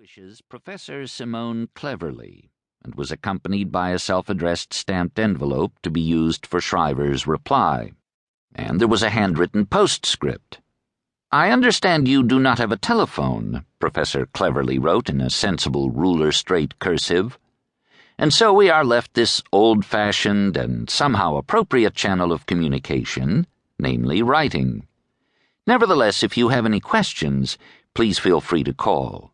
English's Professor Simone Cleverly, and was accompanied by a self-addressed stamped envelope to be used for Shriver's reply. And there was a handwritten postscript. "I understand you do not have a telephone," Professor Cleverly wrote in a sensible ruler-straight cursive. "And so we are left this old-fashioned and somehow appropriate channel of communication, namely writing. Nevertheless, if you have any questions, please feel free to call."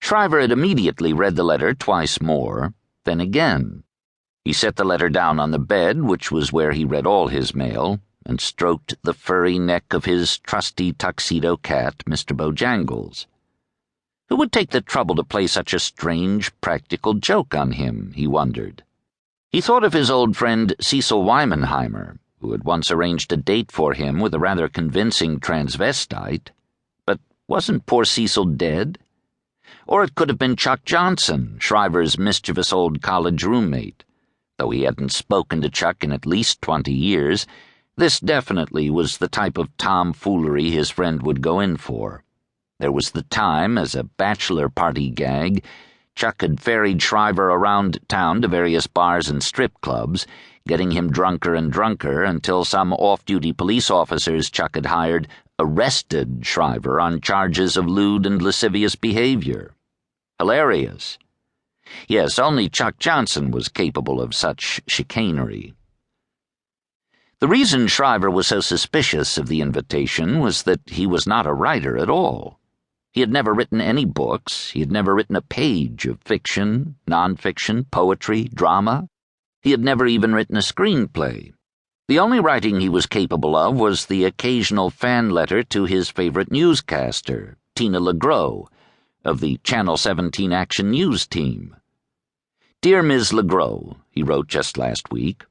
Shriver had immediately read the letter twice more, then again. He set the letter down on the bed, which was where he read all his mail, and stroked the furry neck of his trusty tuxedo cat, Mr. Bojangles. Who would take the trouble to play such a strange, practical joke on him, he wondered. He thought of his old friend Cecil Weimenheimer, who had once arranged a date for him with a rather convincing transvestite. But wasn't poor Cecil dead? Or it could have been Chuck Johnson, Shriver's mischievous old college roommate. Though he hadn't spoken to Chuck in at least 20 years, this definitely was the type of tomfoolery his friend would go in for. There was the time, as a bachelor party gag, Chuck had ferried Shriver around town to various bars and strip clubs, getting him drunker and drunker until some off-duty police officers Chuck had hired arrested Shriver on charges of lewd and lascivious behavior. Hilarious. Yes, only Chuck Johnson was capable of such chicanery. The reason Shriver was so suspicious of the invitation was that he was not a writer at all. He had never written any books. He had never written a page of fiction, nonfiction, poetry, drama. He had never even written a screenplay. The only writing he was capable of was the occasional fan letter to his favorite newscaster, Tina LeGros, of the Channel 17 Action News team. "Dear Ms. LeGros," he wrote just last week,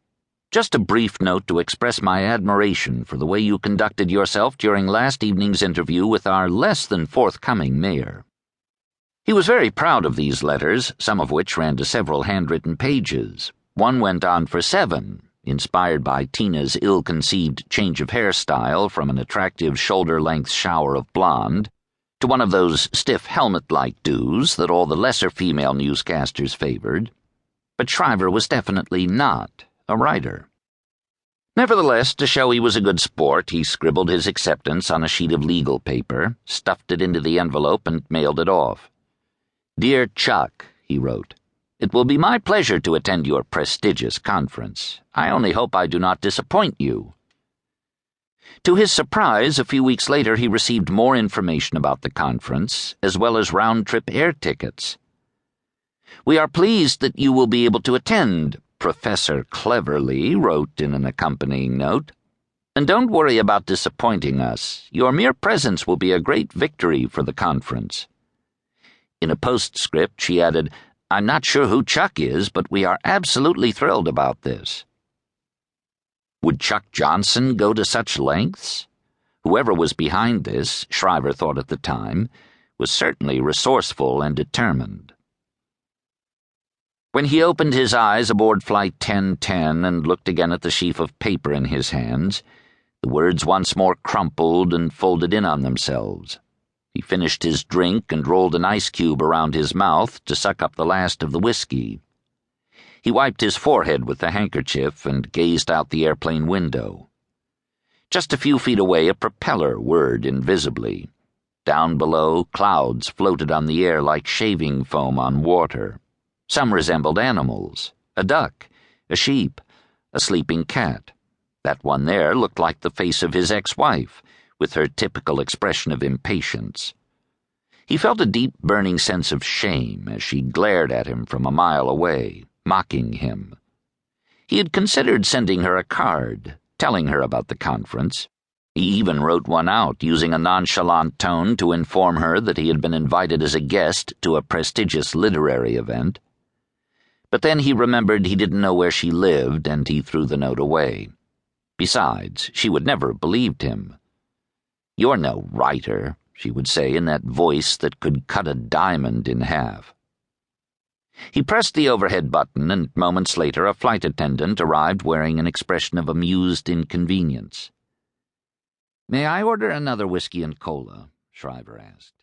"just a brief note to express my admiration for the way you conducted yourself during last evening's interview with our less than forthcoming mayor." He was very proud of these letters, some of which ran to several handwritten pages. One went on for 7, inspired by Tina's ill-conceived change of hairstyle from an attractive shoulder-length shower of blonde to one of those stiff helmet-like do's that all the lesser female newscasters favored. But Shriver was definitely not a writer. Nevertheless, to show he was a good sport, he scribbled his acceptance on a sheet of legal paper, stuffed it into the envelope, and mailed it off. "Dear Chuck," he wrote, "it will be my pleasure to attend your prestigious conference. I only hope I do not disappoint you." To his surprise, a few weeks later he received more information about the conference, as well as round-trip air tickets. "We are pleased that you will be able to attend," Professor Cleverly wrote in an accompanying note. "And don't worry about disappointing us. Your mere presence will be a great victory for the conference." In a postscript, she added, "I'm not sure who Chuck is, but we are absolutely thrilled about this." Would Chuck Johnson go to such lengths? Whoever was behind this, Shriver thought at the time, was certainly resourceful and determined. When he opened his eyes aboard Flight 1010 and looked again at the sheaf of paper in his hands, the words once more crumpled and folded in on themselves. He finished his drink and rolled an ice cube around his mouth to suck up the last of the whiskey. He wiped his forehead with the handkerchief and gazed out the airplane window. Just a few feet away, a propeller whirred invisibly. Down below, clouds floated on the air like shaving foam on water. Some resembled animals: a duck, a sheep, a sleeping cat. That one there looked like the face of his ex-wife, with her typical expression of impatience. He felt a deep, burning sense of shame as she glared at him from a mile away, mocking him. He had considered sending her a card, telling her about the conference. He even wrote one out, using a nonchalant tone to inform her that he had been invited as a guest to a prestigious literary event. But then he remembered he didn't know where she lived, and he threw the note away. Besides, she would never have believed him. "You're no writer," she would say in that voice that could cut a diamond in half. He pressed the overhead button, and moments later a flight attendant arrived wearing an expression of amused inconvenience. "May I order another whiskey and cola?" Shriver asked.